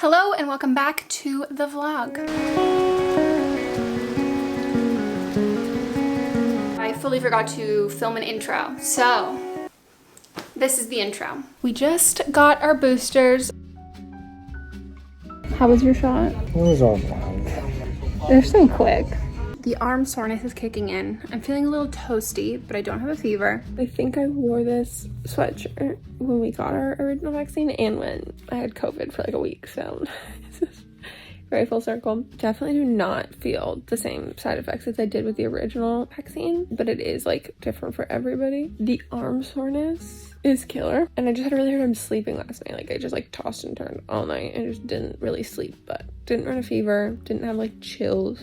Hello and welcome back to the vlog. I fully forgot to film an intro, so this is the intro. We just got our boosters. How was your shot? It was all right. They're so quick. The arm soreness is kicking in. I'm feeling a little toasty, but I don't have a fever. I think I wore this sweatshirt when we got our original vaccine and when I had COVID for like a week, so this is very full circle. Definitely do not feel the same side effects as I did with the original vaccine, but it is like different for everybody. The arm soreness is killer, and I just had a really hard time sleeping last night. Like I just like tossed and turned all night and just didn't really sleep, but didn't run a fever, didn't have like chills,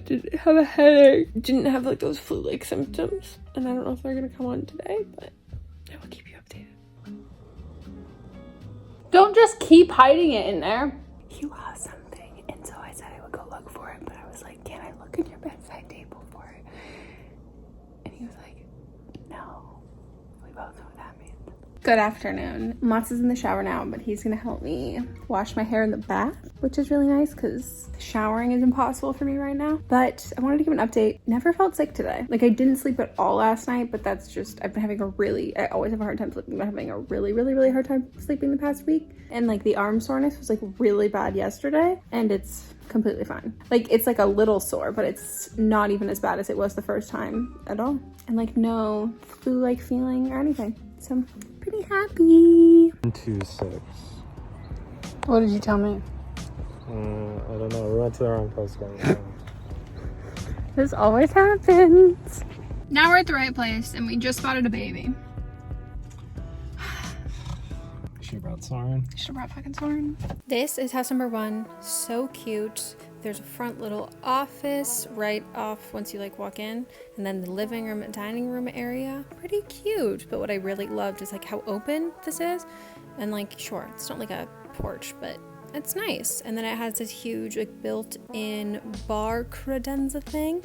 didn't have a headache, didn't have like those flu-like symptoms, and I don't know if they're gonna come on today, but I will keep you updated. Don't just keep hiding it in there. He lost something, and so I said I would go look for it, but I was like, can I look in your bedside table for it? And he was like, no. We both know what that means. Good afternoon. Mats is in the shower now, but he's gonna help me wash my hair in the bath, which is really nice because showering is impossible for me right now. But I wanted to give an update. Never felt sick today. Like I didn't sleep at all last night, but that's just, I've been having I always have a hard time sleeping, but having a really hard time sleeping the past week. And like the arm soreness was like really bad yesterday, and it's completely fine. Like it's like a little sore, but it's not even as bad as it was the first time at all. And like no flu-like feeling or anything. So I'm pretty happy. 126. What did you tell me? I don't know. We went to the wrong place. This always happens. Now we're at the right place, and we just spotted a baby. She brought Soren. Should have brought fucking Soren. This is house number 1. So cute. There's a front little office right off once you like walk in, and then the living room and dining room area. Pretty cute, but what I really loved is like how open this is, and like sure, it's not like a porch, but it's nice. And then it has this huge like built-in bar credenza thing.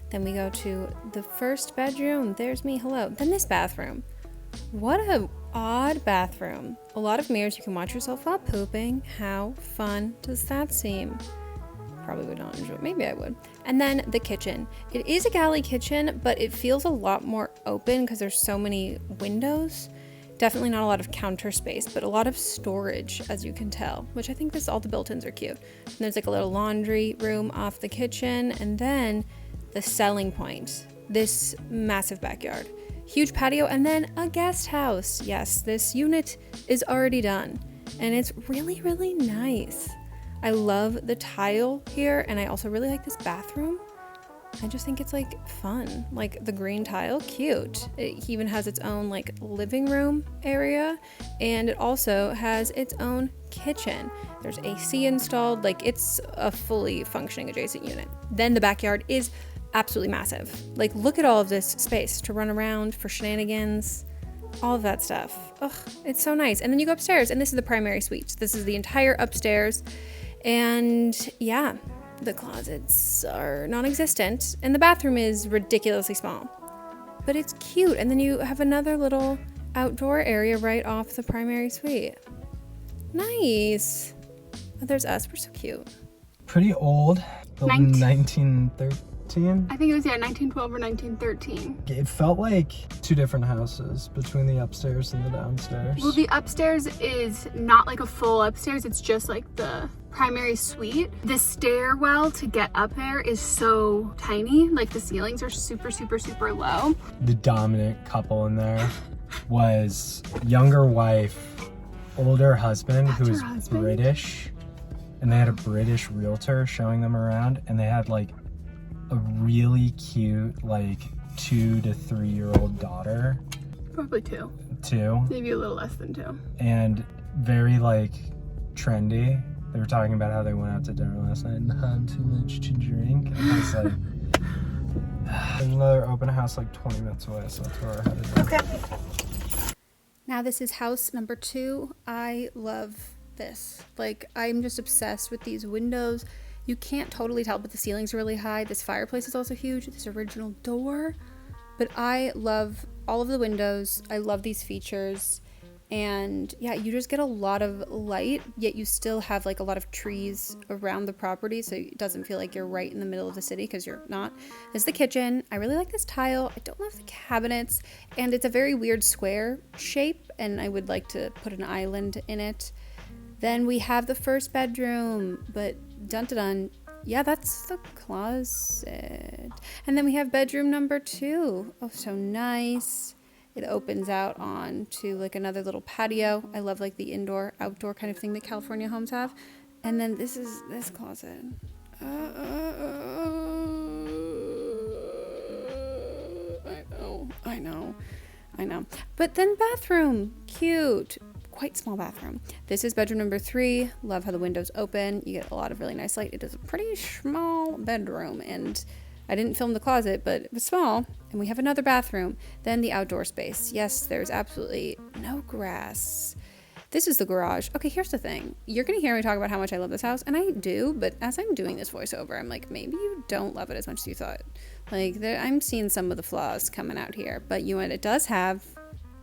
Then we go to the first bedroom. There's me, hello. Then this bathroom. What a odd bathroom. A lot of mirrors, you can watch yourself while pooping. How fun does that seem? Probably would not enjoy it. Maybe I would. And then the kitchen. It is a galley kitchen, but it feels a lot more open because there's so many windows. Definitely not a lot of counter space, but a lot of storage, as you can tell, which I think all the built-ins are cute. And there's like a little laundry room off the kitchen, and then the selling point, this massive backyard. Huge patio, and then a guest house. Yes, this unit is already done, and it's really nice. I love the tile here, and I also really like this bathroom. I just think it's like fun, like the green tile, cute. It even has its own like living room area, and it also has its own kitchen. There's AC installed, like it's a fully functioning adjacent unit. Then the backyard is absolutely massive. Like look at all of this space to run around for shenanigans, all of that stuff. Ugh, it's so nice. And then you go upstairs, and this is the primary suite. This is the entire upstairs. And yeah, the closets are non-existent, and the bathroom is ridiculously small, but it's cute. And then you have another little outdoor area right off the primary suite. Nice. Oh, there's us. We're so cute. Pretty old. Built in 1913. I think it was 1912 or 1913. It felt like two different houses between the upstairs and the downstairs. Well, the upstairs is not like a full upstairs. It's just like the primary suite. The stairwell to get up there is so tiny. Like the ceilings are super low. The dominant couple in there was younger wife, older husband. That's who her was husband? British, and they had a British realtor showing them around, and they had like a really cute like 2 to 3 year old daughter. Probably 2. Maybe a little less than 2. And very like trendy. They were talking about how they went out to dinner last night and had too much to drink. And I was like, there's another open house like 20 minutes away, so that's where we're headed. Okay. Now this is house number 2. I love this. Like I'm just obsessed with these windows. You can't totally tell, but the ceilings are really high. This fireplace is also huge. This original door. But I love all of the windows. I love these features. And yeah, you just get a lot of light, yet you still have like a lot of trees around the property, so it doesn't feel like you're right in the middle of the city, because you're not. This is the kitchen. I really like this tile. I don't love the cabinets, and it's a very weird square shape, and I would like to put an island in it. Then we have the first bedroom, but dun-dun-dun, yeah, that's the closet. And then we have bedroom number 2. Oh, so nice. It opens out onto like another little patio. I love like the indoor outdoor kind of thing that California homes have. And then this is this closet. I know. But then bathroom, cute, quite small bathroom. This is bedroom number 3. Love how the windows open. You get a lot of really nice light. It is a pretty small bedroom, and I didn't film the closet, but it was small. And we have another bathroom. Then the outdoor space. Yes, there's absolutely no grass. This is the garage. Okay, here's the thing. You're going to hear me talk about how much I love this house, and I do, but as I'm doing this voiceover, I'm like, maybe you don't love it as much as you thought. Like, I'm seeing some of the flaws coming out here, but you know what it does have?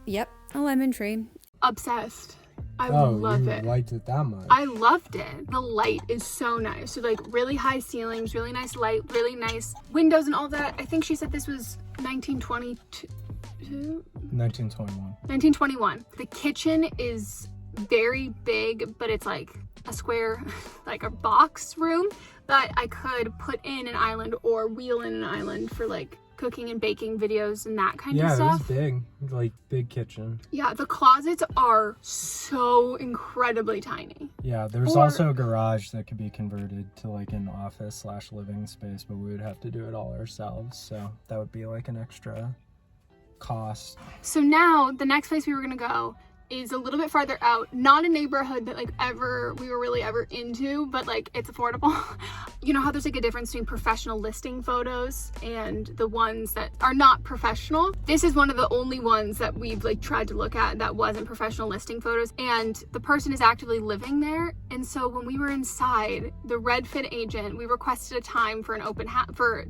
Yep, a lemon tree. Obsessed. I love it. You liked it that much? I loved it. The light is so nice. So like really high ceilings, really nice light, really nice windows and all that. I think she said this was 1922? 1921. 1921. The kitchen is very big, but it's like a square, like a box room that I could put in an island or wheel in an island for like cooking and baking videos and that kind of stuff. Yeah, it was big, like big kitchen. Yeah, the closets are so incredibly tiny. Yeah, there's also a garage that could be converted to like an office / living space, but we would have to do it all ourselves, so that would be like an extra cost. So now the next place we were gonna go is a little bit farther out, not a neighborhood that like we were really ever into, but like it's affordable. You know how there's like a difference between professional listing photos and the ones that are not professional? This is one of the only ones that we've like tried to look at that wasn't professional listing photos, and the person is actively living there. And so when we were inside, the Redfin agent, we requested a time for an open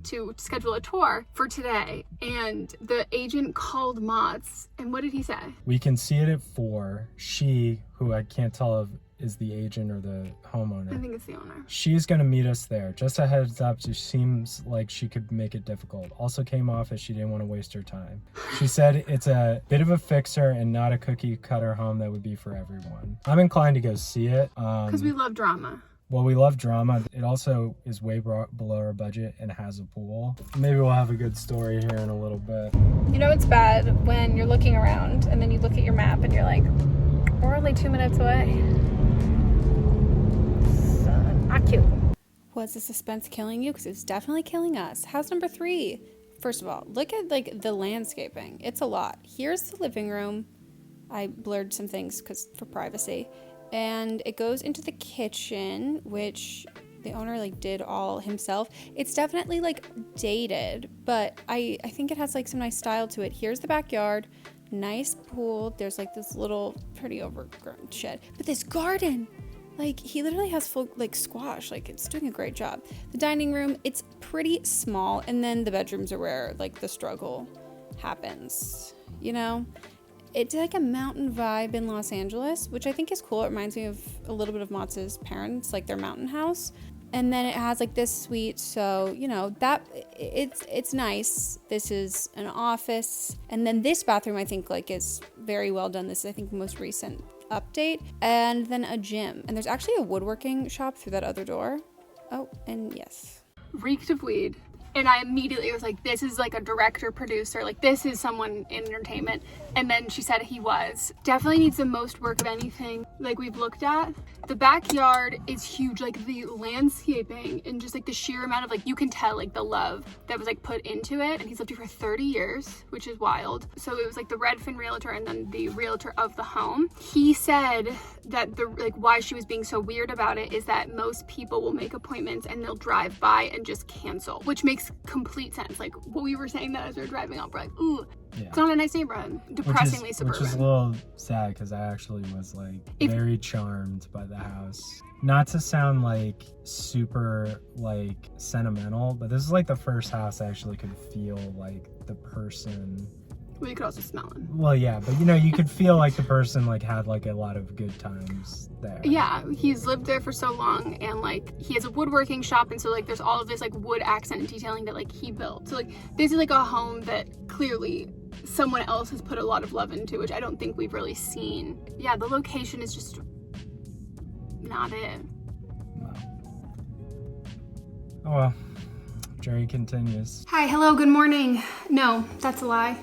to schedule a tour for today, and the agent called Mott's, and what did he say? We can see it at 4. She, who I can't tell if is the agent or the homeowner. I think it's the owner. She's gonna meet us there. Just a heads up, she seems like she could make it difficult. Also came off as she didn't want to waste her time. She said it's a bit of a fixer and not a cookie cutter home that would be for everyone. I'm inclined to go see it. Because we love drama. Well, we love drama. It also is way below our budget and has a pool. Maybe we'll have a good story here in a little bit. You know it's bad when you're looking around and then you look at your map and you're like, we're only 2 minutes away. Not cute. Was the suspense killing you? Because it's definitely killing us. House number 3. First of all, look at like the landscaping. It's a lot. Here's the living room. I blurred some things for privacy. And it goes into the kitchen, which the owner like did all himself. It's definitely like dated, but I think it has like some nice style to it. Here's the backyard, nice pool. There's like this little pretty overgrown shed, but this garden, like he literally has full like squash. Like it's doing a great job. The dining room, it's pretty small, and then the bedrooms are where like the struggle happens, you know. It's like a mountain vibe in Los Angeles, which I think is cool. It reminds me of a little bit of Mott's parents, like their mountain house. And then it has like this suite, so you know that it's nice. This is an office, and then this bathroom I think like is very well done. This is I think the most recent update, and then a gym. And there's actually a woodworking shop through that other door. Oh, and yes, reeked of weed. And I immediately was like, this is like a director, producer, like this is someone in entertainment. And then she said he was. Definitely needs the most work of anything like we've looked at. The backyard is huge, like the landscaping and just like the sheer amount of like, you can tell like the love that was like put into it. And he's lived here for 30 years, which is wild. So it was like the Redfin realtor and then the realtor of the home. He said that the like why she was being so weird about it is that most people will make appointments and they'll drive by and just cancel, which makes complete sense. Like what we were saying that as we were driving up, we're like, ooh, yeah. It's not a nice neighborhood. Depressingly suburban. Which is a little sad because I actually was like very charmed by the house. Not to sound like super like sentimental, but this is like the first house I actually could feel like the person Well, you could also smell him. Well, yeah, but you know, you could feel like the person like had like a lot of good times there. Yeah, he's lived there for so long, and like he has a woodworking shop, and so like there's all of this like wood accent and detailing that like he built. So like this is like a home that clearly someone else has put a lot of love into, which I don't think we've really seen. Yeah, the location is just not it. No. Oh well, jury continues. Hi, hello, good morning. No, that's a lie.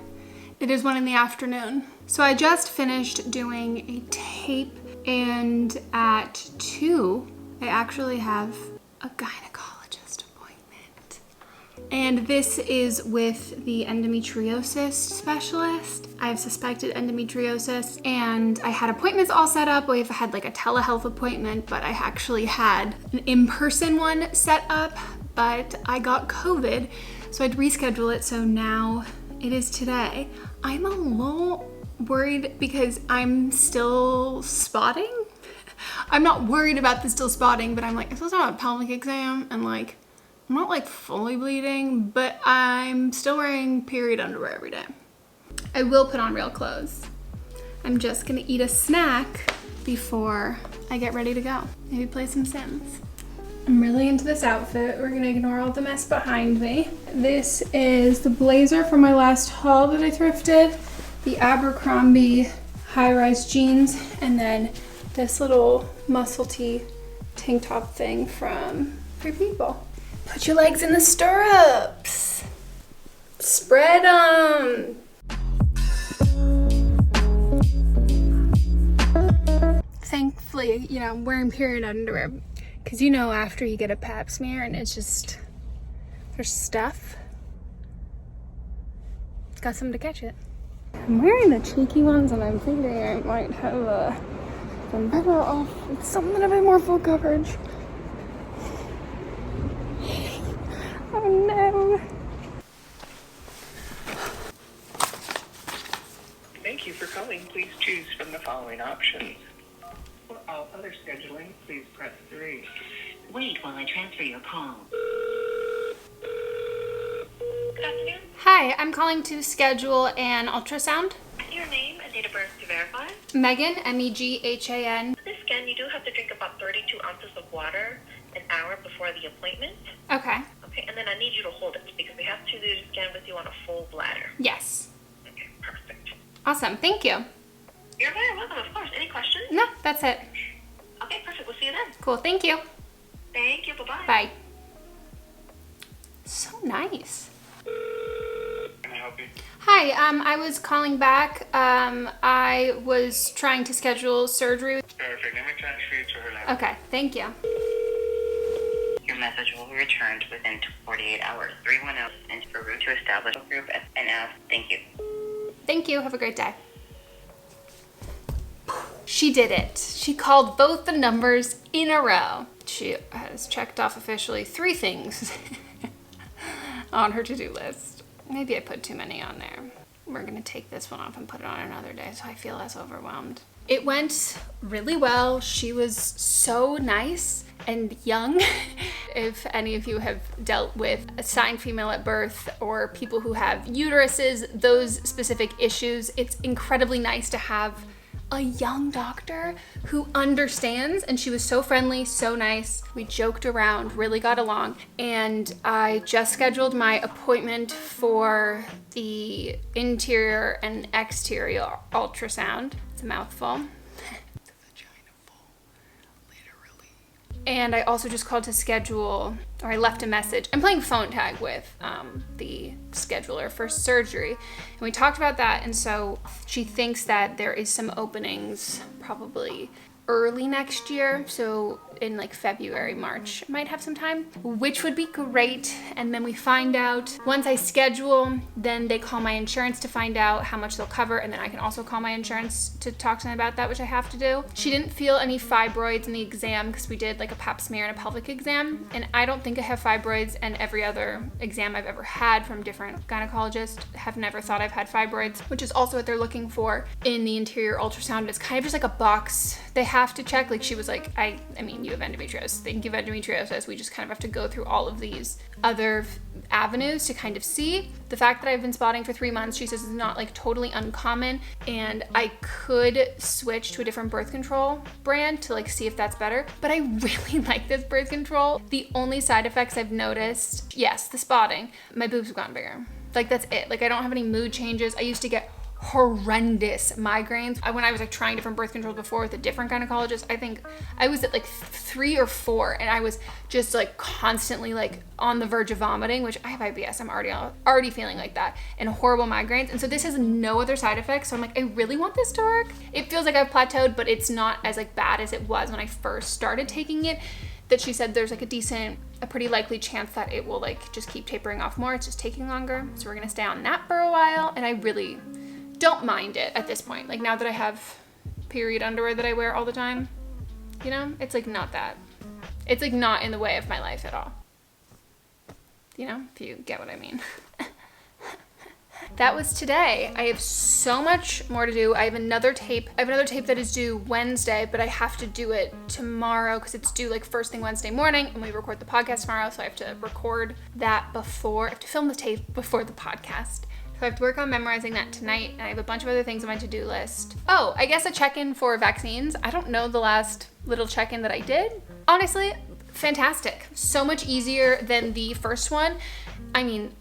It is 1 in the afternoon. So I just finished doing a tape, and at 2, I actually have a gynecologist appointment. And this is with the endometriosis specialist. I have suspected endometriosis, and I had appointments all set up. We've had like a telehealth appointment, but I actually had an in-person one set up, but I got COVID, so I had to reschedule it, so now it is today. I'm a little worried because I'm still spotting. I'm not worried about the still spotting, but I'm like, I'm supposed to have a pelvic exam, and like, I'm not like fully bleeding, but I'm still wearing period underwear every day. I will put on real clothes. I'm just gonna eat a snack before I get ready to go. Maybe play some Sims. I'm really into this outfit. We're gonna ignore all the mess behind me. This is the blazer from my last haul that I thrifted, the Abercrombie high-rise jeans, and then this little muscle tee tank top thing from Free People. Put your legs in the stirrups. Spread them. Thankfully, you know, I'm wearing period underwear. Because you know, after you get a pap smear and it's just, there's stuff, it's got something to catch it. I'm wearing the cheeky ones, and I'm thinking I might have been better off with something a bit more full coverage. Oh no. Thank you for calling. Please choose from the following options. For all other scheduling, please press 3. Wait while I transfer your call. Good afternoon. Hi, I'm calling to schedule an ultrasound. Your name and date of birth to verify. Meghan, Meghan. For this scan, you do have to drink about 32 ounces of water an hour before the appointment. Okay. Okay, and then I need you to hold it because we have to do the scan with you on a full bladder. Yes. Okay, perfect. Awesome, thank you. You're very welcome, of course. Any questions? No, that's it. Okay, perfect. We'll see you then. Cool, thank you. Thank you. Bye-bye. Bye. So nice. Can I help you? Hi, I was calling back. I was trying to schedule surgery. Perfect. Let me transfer you to her lab. Okay, thank you. Your message will be returned within 48 hours. 310 and Peru to establish a group and ask. Thank you. Thank you. Have a great day. She did it. She called both the numbers in a row. She has checked off officially 3 things on her to-do list. Maybe I put too many on there. We're gonna take this one off and put it on another day so I feel less overwhelmed. It went really well. She was so nice and young. If any of you have dealt with assigned female at birth or people who have uteruses, those specific issues, it's incredibly nice to have a young doctor who understands, and she was so friendly, so nice. We joked around, really got along, and I just scheduled my appointment for the interior and exterior ultrasound. It's a mouthful. It's a vagina full, literally. And I also just called to schedule, or I left a message. I'm playing phone tag with the scheduler for surgery. And we talked about that, and so she thinks that there is some openings probably early next year, so in like February, March, I might have some time, which would be great. And then we find out, once I schedule, then they call my insurance to find out how much they'll cover, and then I can also call my insurance to talk to them about that, which I have to do. She didn't feel any fibroids in the exam because we did like a pap smear and a pelvic exam, and I don't think I have fibroids, and every other exam I've ever had from different gynecologists have never thought I've had fibroids, which is also what they're looking for in the interior ultrasound. It's kind of just like a box they have to check. Like she was like, I mean, you have endometriosis. Think you have endometriosis. We just kind of have to go through all of these other avenues to kind of see. The fact that I've been spotting for 3 months, she says, is not like totally uncommon, and I could switch to a different birth control brand to like see if that's better, but I really like this birth control. The only side effects I've noticed, yes, the spotting, my boobs have gotten bigger. Like that's it. Like I don't have any mood changes. I used to get horrendous migraines when I was like trying different birth controls before with a different gynecologist. I think I was at like 3 or 4, and I was just like constantly like on the verge of vomiting, which I have IBS. I'm already feeling like that, and horrible migraines. And so this has no other side effects. So I'm like, I really want this to work. It feels like I've plateaued, but it's not as like bad as it was when I first started taking it. That she said there's like a pretty likely chance that it will like just keep tapering off more. It's just taking longer. So we're gonna stay on that for a while, and I really don't mind it at this point. Like now that I have period underwear that I wear all the time, you know, it's like not that. It's like not in the way of my life at all. You know, if you get what I mean. That was today. I have so much more to do. I have another tape that is due Wednesday, but I have to do it tomorrow because it's due like first thing Wednesday morning, and we record the podcast tomorrow, so I have to record that before, I have to film the tape before the podcast. So I have to work on memorizing that tonight, and I have a bunch of other things on my to-do list. Oh, I guess a check-in for vaccines. I don't know the last little check-in that I did. Honestly, fantastic. So much easier than the first one. I mean,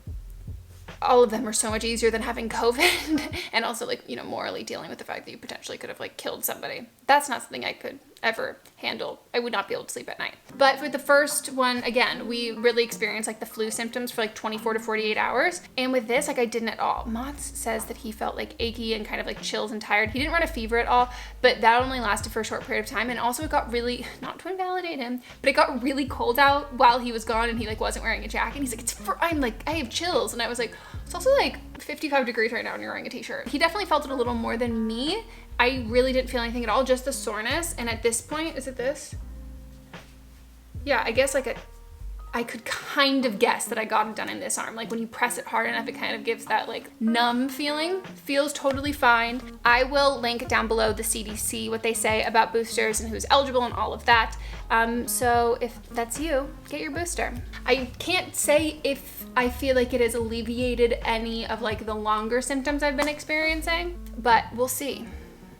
all of them are so much easier than having COVID and also like, you know, morally dealing with the fact that you potentially could have like killed somebody. That's not something I could ever handle. I would not be able to sleep at night. But for the first one, again, we really experienced like the flu symptoms for like 24 to 48 hours. And with this, like I didn't at all. Mats says that he felt like achy and kind of like chills and tired. He didn't run a fever at all, but that only lasted for a short period of time. And also it got really, not to invalidate him, but it got really cold out while he was gone and he like wasn't wearing a jacket. He's like, I'm like, I have chills. And I was like, it's also like 55 degrees right now and you're wearing a t-shirt. He definitely felt it a little more than me. I really didn't feel anything at all, just the soreness. And at this point, is it this? Yeah, I guess like I could kind of guess that I got it done in this arm. Like when you press it hard enough, it kind of gives that like numb feeling. Feels totally fine. I will link down below the CDC, what they say about boosters and who's eligible and all of that. So if that's you, get your booster. I can't say if I feel like it has alleviated any of like the longer symptoms I've been experiencing, but we'll see.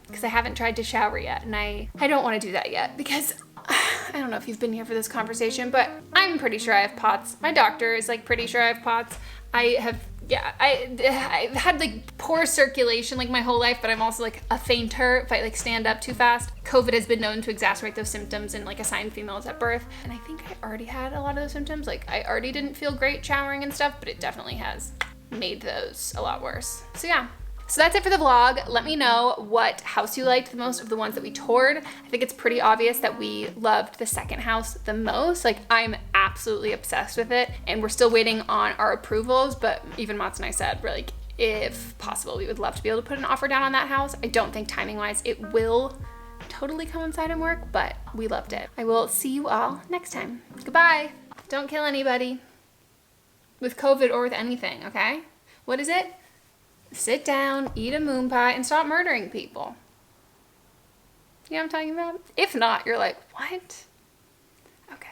Because I haven't tried to shower yet, and I don't want to do that yet because I don't know if you've been here for this conversation, but I'm pretty sure I have POTS. My doctor is like pretty sure I have POTS. I've had like poor circulation like my whole life, but I'm also like a fainter if I like stand up too fast. COVID has been known to exacerbate those symptoms in like assigned females at birth, and I think I already had a lot of those symptoms. Like I already didn't feel great showering and stuff, but it definitely has made those a lot worse. So yeah. So that's it for the vlog. Let me know what house you liked the most of the ones that we toured. I think it's pretty obvious that we loved the second house the most. Like I'm absolutely obsessed with it, and we're still waiting on our approvals, but even Mats and I said, like, if possible, we would love to be able to put an offer down on that house. I don't think timing wise it will totally coincide and work, but we loved it. I will see you all next time. Goodbye. Don't kill anybody with COVID or with anything, okay? What is it? Sit down, eat a moon pie, and stop murdering people. You know what I'm talking about? If not, you're like, what? Okay.